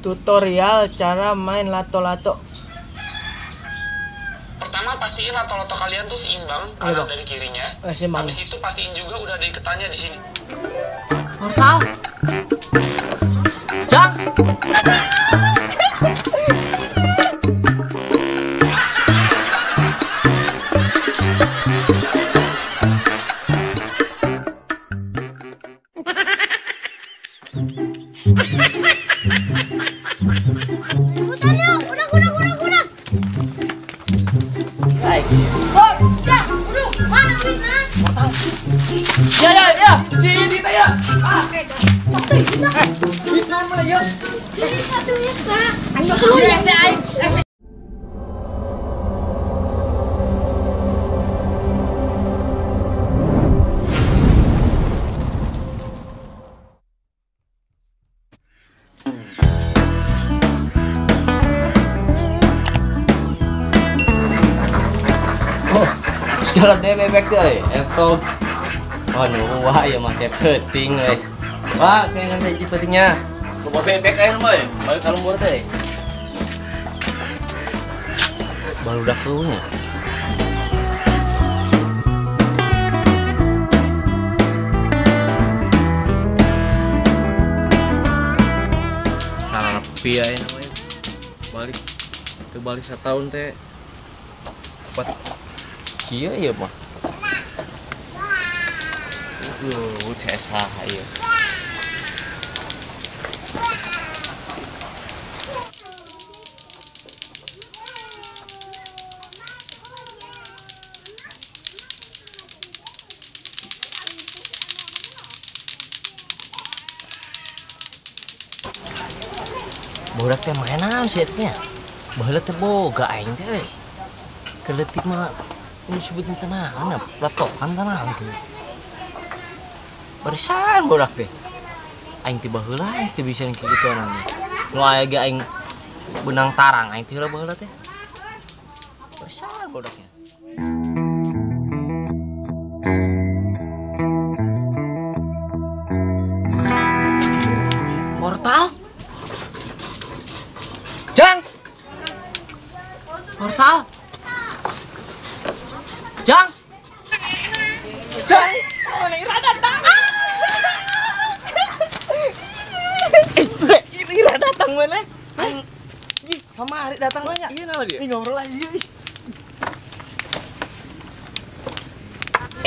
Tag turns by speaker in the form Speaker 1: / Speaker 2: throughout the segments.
Speaker 1: Tutorial cara main lato-lato.
Speaker 2: Pertama pastiin lato-lato kalian tuh seimbang kanan dan kirinya. Habis itu pastiin juga udah ada ikatannya di sini.
Speaker 1: Portal. Jak.
Speaker 3: Udah.
Speaker 1: Baik.
Speaker 3: Oh, udah. Mana duitnya?
Speaker 1: Ya. Sini saya.
Speaker 3: Cok duitnya.
Speaker 1: Bisa mana ya?
Speaker 3: Duitnya. Ayo keluar.
Speaker 4: Segala deh bebek deh, eto. Wah ya pakai peting deh. Pak, kayak nanti isi petingnya. Coba bebek aja boy, balik kalau buat deh. Baru udah keluarnya. Salah nepi aja namanya. Balik setahun teh. Buat kia ya mah. Cesah ya. Bodak teh mainan sih nya. Baheula teh boga aing teh. Keletik mah ini sebutin tenang, platokan tenang tuh. Barisan bodak teh. Aing teh baheula aing teh bisa kayak gitu anaknya. Nu aya ge aing benang tarang aing teh baheula teh. Barisan bodaknya. Portal? Jang! Portal? Jang!
Speaker 1: Mana Ira datang? Ira datang mana?
Speaker 4: Aing kamari datang banyak. Iya naon dia?
Speaker 1: Ini ngobrol aja.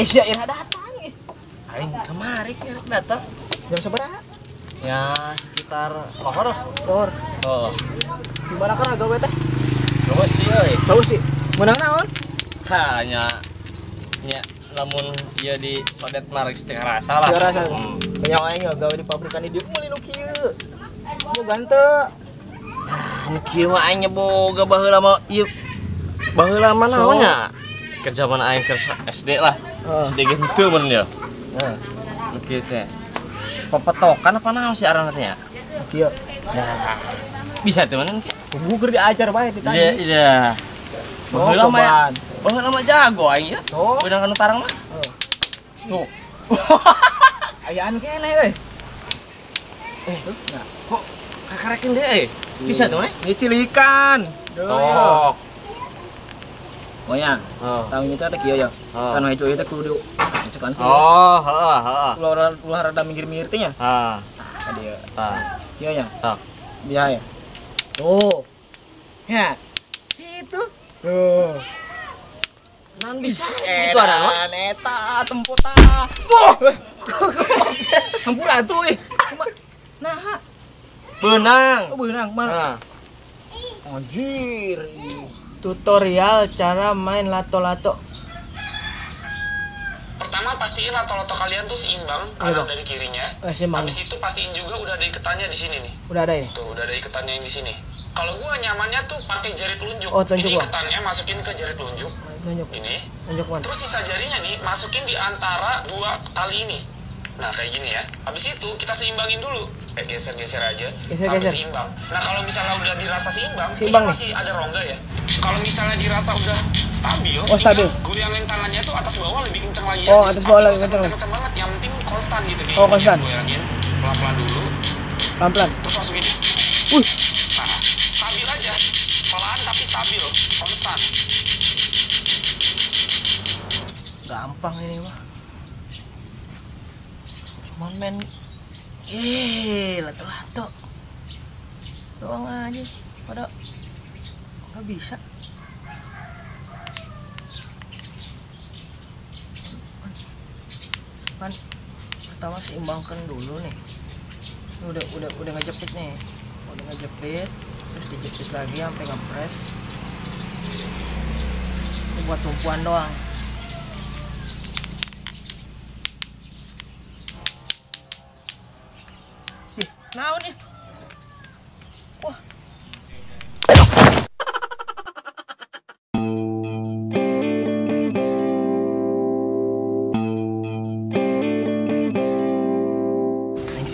Speaker 1: Si Ira datang.
Speaker 4: Aing kamari datang.
Speaker 1: Jam seberapa?
Speaker 4: Ya sekitar lohor. Oh.
Speaker 1: Gimana kan gawe teh?
Speaker 4: Terus sih euy.
Speaker 1: Tahu sih. Menang naon?
Speaker 4: Hanya nya lamun ieu di sodet mah geus teu rasa lah.
Speaker 1: Teu rasa. Banyak aing gawe di pabrikan di dieu meuli nu kieu. Mau gante.
Speaker 4: Nu kieu mah aing boga baheula mah ieu. Baheula mah naonnya? Kerja mana aing keur SD lah. SD ge henteu mun ya.
Speaker 1: Nah,
Speaker 4: Nu kieu teh. Pepetokan apa naon sih aranna teh ya?
Speaker 1: kieu.
Speaker 4: Nah, bisa teh mana?
Speaker 1: Gugur diajar bae ditanya.
Speaker 4: Iya. Baheula mah jago aing ya.
Speaker 1: Oh.
Speaker 4: Beunang anu tarang mah. Tuh.
Speaker 1: Ayaan keneh euy.
Speaker 4: Nah, kok kakarekin deh bisa tuh
Speaker 1: Ini cilikan.
Speaker 4: sok
Speaker 1: Pokoknya,
Speaker 4: oh
Speaker 1: tahun itu ada kieu ya.
Speaker 4: Oh.
Speaker 1: Kan itu kudu cekan.
Speaker 4: oh heeh
Speaker 1: Ulah rada minggir-minggir teh nya. Tadi ya. Kieu nya.
Speaker 4: Sok.
Speaker 1: Biasa ya. Tuh. Ya. Itu. Tuh.
Speaker 4: Nan bisa gitu ada mah
Speaker 1: Eta tempot tah. Wah. Hampura tuh Nah.
Speaker 4: benang
Speaker 1: Beunang mah. Anjir.
Speaker 2: Tutorial cara main lato-lato. Pertama pastiin lato-lato kalian tuh seimbang kanan dan kirinya. Habis itu pastiin juga udah ada ikatannya di sini nih.
Speaker 1: Udah ada ya?
Speaker 2: Tuh, udah ada ikatannya yang di sini. Kalau gua nyamannya tuh pakai jari telunjuk.
Speaker 1: Oh, telunjuk
Speaker 2: ini
Speaker 1: gua.
Speaker 2: ikatannya masukin ke jari telunjuk.
Speaker 1: Tunjuk.
Speaker 2: Ini.
Speaker 1: Tunjuk mana?
Speaker 2: Terus sisa jarinya nih masukin di antara dua tali ini. Nah, kayak gini ya. Habis itu kita seimbangin dulu. Kayak geser-geser aja sampai seimbang. Nah, kalau misalnya udah dirasa seimbang ini masih ada rongga ya. Kalau misalnya dirasa udah stabil, goyangin tangannya tuh atas bawah lebih kencang lagi aja.
Speaker 1: Oh, atas bawah lebih
Speaker 2: kencang banget. Yang penting konstan gitu kayak
Speaker 1: konstan.
Speaker 2: Goyangin pelan-pelan dulu.
Speaker 1: Pelan-pelan.
Speaker 2: Terus masukin. Nah, stabil aja. Pelan tapi stabil, konstan.
Speaker 1: Gampang ini mah. Cuman main lato-lato doang aja. Pada nggak bisa. Kan pertama seimbangkan dulu nih. Udah ngejepit nih. Udah ngejepit, terus dijepit lagi sampai ngepres. Ini buat tumpuan doang. Ih, naon nih? Wah.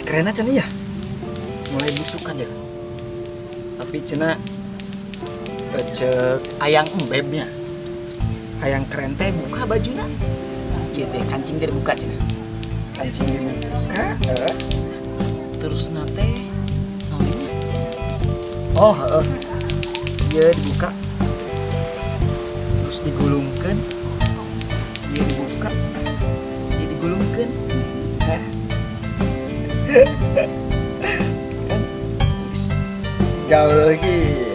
Speaker 1: Keren aja nih ya, mulai busukan ya. Tapi cina cek ayang embebnya, ayang keren teh buka bajunya. Iya teh kancing teh dibuka cina, kancing dibuka. Terus nate namanya, iya dibuka, terus digulungkan, iya dibuka, terus iya digulungkan. Gaul lagi.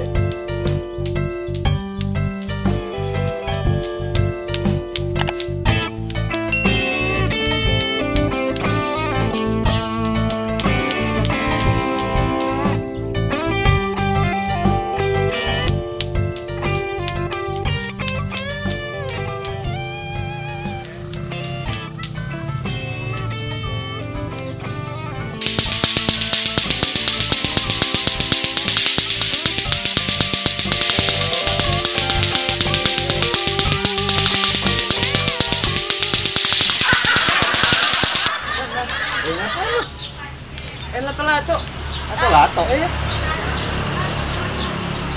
Speaker 1: Lato. Iya.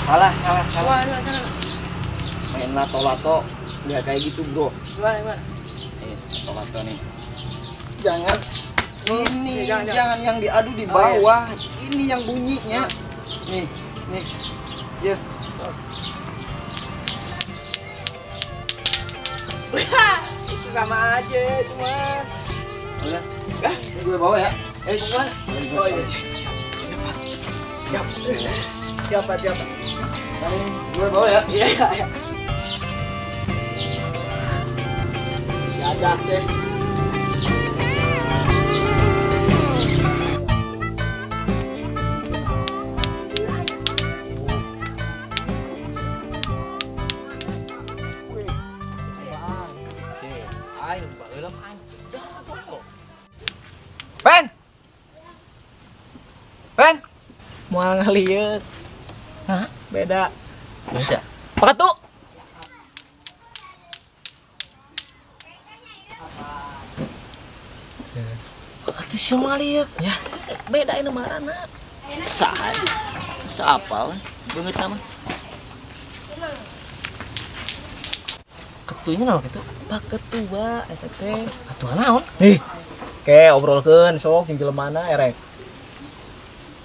Speaker 1: Salah. Main lato-lato nggak kayak gitu, bro. Gimana? Lato-lato nih. Jangan ini, jangan yang diadu di bawah. Ini yang bunyinya. Nih. Ya. Itu sama aja itu mah. Udah. Gue bawa ya. Oh iya. Siapa? Gue bawa ya. Iya. Jajak deh. Pen. Mau ngeliat. Hah? Beda. Pakat tuh. Atuh sih ngeliat. Ya, beda ini marana. Sahan. Seapal banget nama. Ketunya naon kitu? Pak ketua eta teh. Ketua naon? Nih. Oke, obrolkeun sok jeung jelemana erek.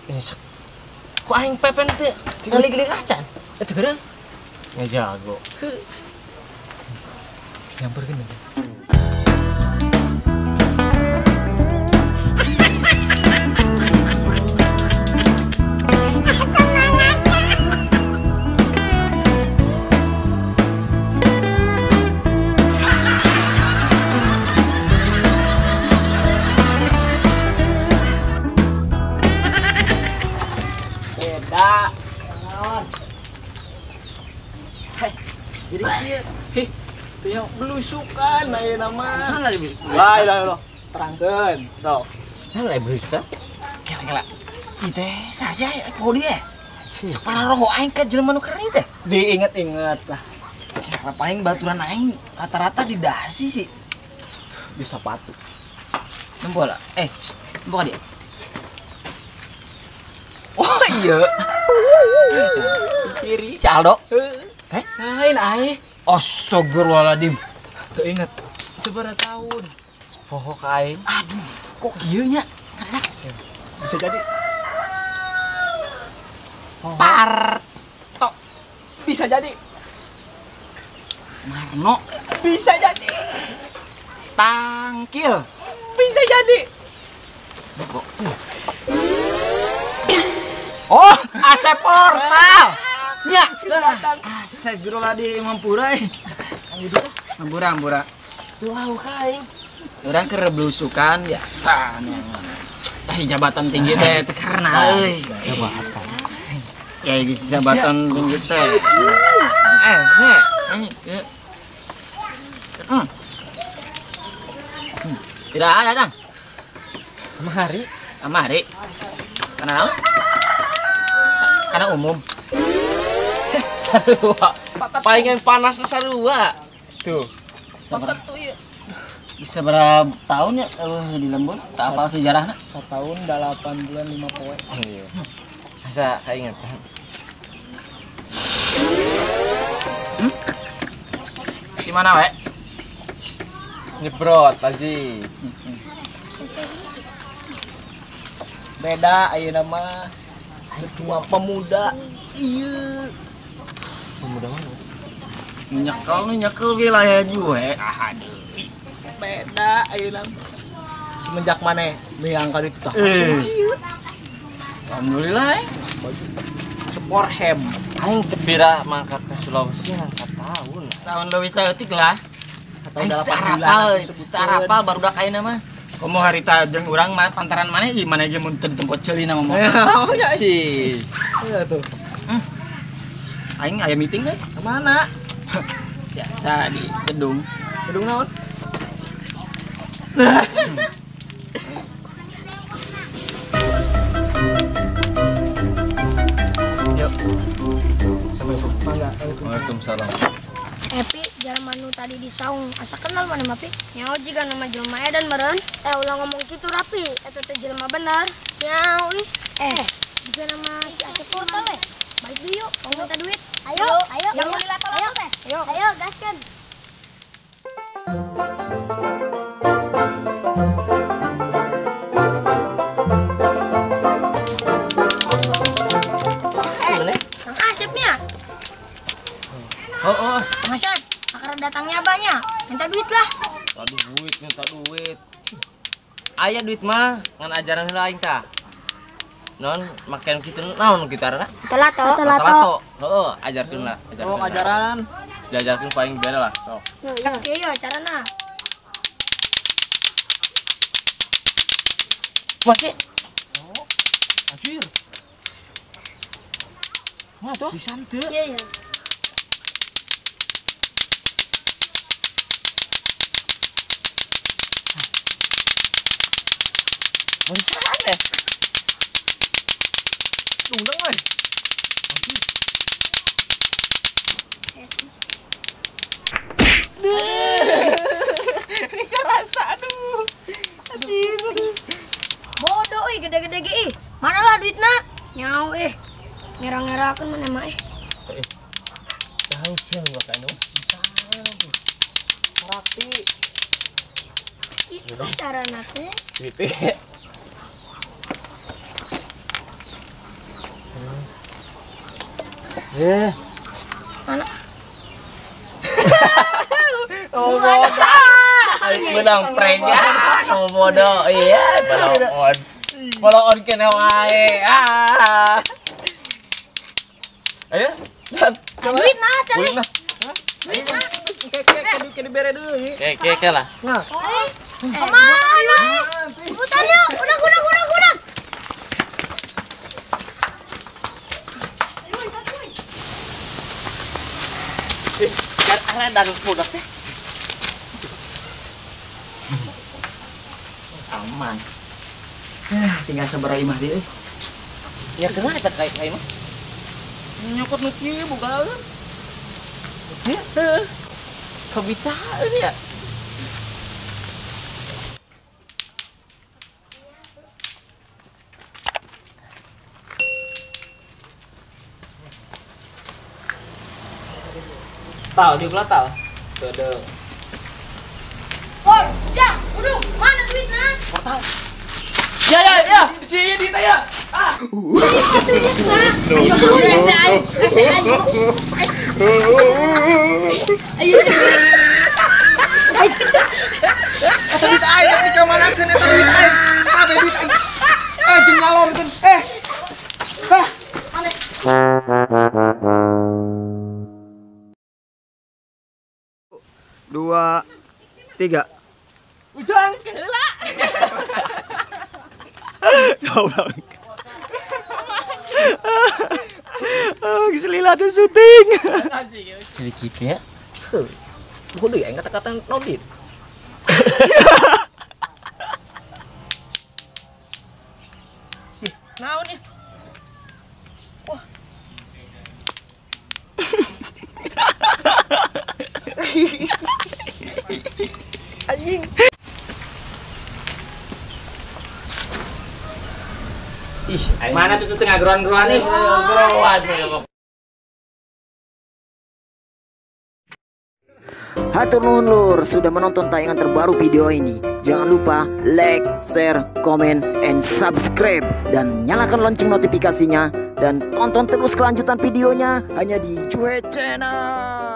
Speaker 1: Ini kok aing pepen teh ngalik-ngalik acan eta geurang ngajago heuh nyamperkeun jadi kieu heh teu yang belusukan ayeuna mah nah lagi belusuk lah terangkeun sok nah lagi belusukan kela ieu teh saha kau dia para roho aing ka jelema nu keren teh diinget-inget lah paling baturan aing rata-rata di dasi sih di sepatu nembol lah buka dia oh iya kiri si Aldo lain ae. Astagfirullahaladzim. Teu inget. Sabaraha tahun? Sepoho ka aing. Aduh, kok kieu nya? Bisa jadi. Parto. Bisa jadi.
Speaker 5: Marno.
Speaker 1: Bisa jadi.
Speaker 5: Tangkil.
Speaker 1: Bisa jadi.
Speaker 5: Oh, Asep Portal. Nya.
Speaker 1: Kelihatan.
Speaker 5: Astagfirullahaladzim Mampura. Mampura.
Speaker 4: Wow kain.
Speaker 5: Orang keur blusukan biasa. Jabatan tinggi teh karena euy.
Speaker 4: Jabatan.
Speaker 5: Ya di jabatan tinggi teh. Tidak ada, Kang. Amari. Karena naon? Karena umum.
Speaker 4: Sarua. Palingan panas sarua.
Speaker 5: Tuh.
Speaker 1: Soket tuh ya.
Speaker 5: Bisa berapa tahun ya di lembur? Tak apa sejarahnya?
Speaker 1: 1 tahun 8 bulan 5 poe.
Speaker 4: Iya. Asa kaingetan.
Speaker 5: Gimana, we?
Speaker 4: Nyebrot Haji.
Speaker 1: Beda ayeuna mah. Ketua pemuda. Iya.
Speaker 4: Pemuda mana?
Speaker 5: Nyekel wilayah juwe. Aduh.
Speaker 1: Beda ayeuna. Semenjak mana miangkan itu tah.
Speaker 5: Alhamdulillah.
Speaker 1: Sporhem.
Speaker 4: Aing tebira mangkat ke Sulawesi ngan 1 tahun.
Speaker 5: Tahun leuwih saeutik lah.
Speaker 1: Tahun
Speaker 5: Aing
Speaker 1: 8
Speaker 5: starapal barudak ayeuna mah. Komo harita jeung urang mah pantaran maneh ieu maneh ge mun teu ditempat ceulina mah.
Speaker 1: Oh ya.
Speaker 4: Si.
Speaker 1: Iya tuh.
Speaker 5: Aing aya meeting deh.
Speaker 1: Kemana?
Speaker 5: Biasa di gedung.
Speaker 1: Gedung naon?
Speaker 5: Yuk.
Speaker 1: Mangga.
Speaker 4: Waalaikumsalam.
Speaker 3: Epi jalan nu tadi di saung asa kenal mana Mapi? Nyao jika nama jelema edan meren. Ulah ngomong gitu rapi. Eta teh jelema bener. Nyao jika nama si Asep Portal we. Balik dulu yuk, mau minta duit. Ayo. Yang mau dilato-lato teh. Ayo gaskeun. Kang Asepnya.
Speaker 4: Oh.
Speaker 3: Kang Asep, akar datangnya abahnya. Minta duit lah.
Speaker 4: Minta duit. Aya duit mah ngan ajaran heula aing tah. Non makan kitu naon gitarna? Lato. Heeh, ajarkeun lah,
Speaker 1: Oh, ajaran.
Speaker 4: Diajarkeun paling beda lah, sok.
Speaker 3: Iya, carana.
Speaker 4: Masih. Oh, anjir. Mah tuh pisan teu.
Speaker 3: Iya.
Speaker 4: Barisan deh. Dungdang euy. Ini kerasa aduh.
Speaker 3: Bodoh gede-gede ge ih. Mana lah duitna? Nyao ngerang-ngerakeun mana mah
Speaker 4: Tahu sih gua kan bisa. Rapi.
Speaker 3: Itu carana teh.
Speaker 4: Pipi.
Speaker 3: Mana?
Speaker 4: Oh bodoh. Benang prank ya. Oh bodoh. Iya, balon kene wae. Ayo, dan
Speaker 3: Duit nah cari.
Speaker 1: Kayak bere deui.
Speaker 4: Oke lah.
Speaker 1: Nah.
Speaker 3: Kemana? Putar yuk. Udah.
Speaker 4: Kan arah dan budak teh.
Speaker 5: Aman. Tinggal sabaraha imah deui.
Speaker 4: Ya kenapa eta kayak mah?
Speaker 1: Nyokot nu kieu boga.
Speaker 4: Kebitaan ya.
Speaker 1: Tahu di belah tahu. Tuh.
Speaker 3: Woi, Jang, udah, mana duitnya?
Speaker 1: Portal.
Speaker 4: Ya. Si Dita ya.
Speaker 5: Eta duit aing rek dikamanakeun eta duit aing. Sabe duit aing. Jeung ngalorkeun. Ane. 2 3
Speaker 1: Ujang keula.
Speaker 5: Goblok. Geus lila teh syuting.
Speaker 4: Jadi gitu ya. Kudu ya kata-kata nodit.
Speaker 1: Naon nih? Wah. Anjing.
Speaker 5: Ih, mana tuh tengah geruan-geruan nih?
Speaker 6: Hatur nuhun lur sudah menonton tayangan terbaru video ini. Jangan lupa like, share, comment, and subscribe. Dan nyalakan lonceng notifikasinya. Dan tonton terus kelanjutan videonya hanya di Cuhe Channel.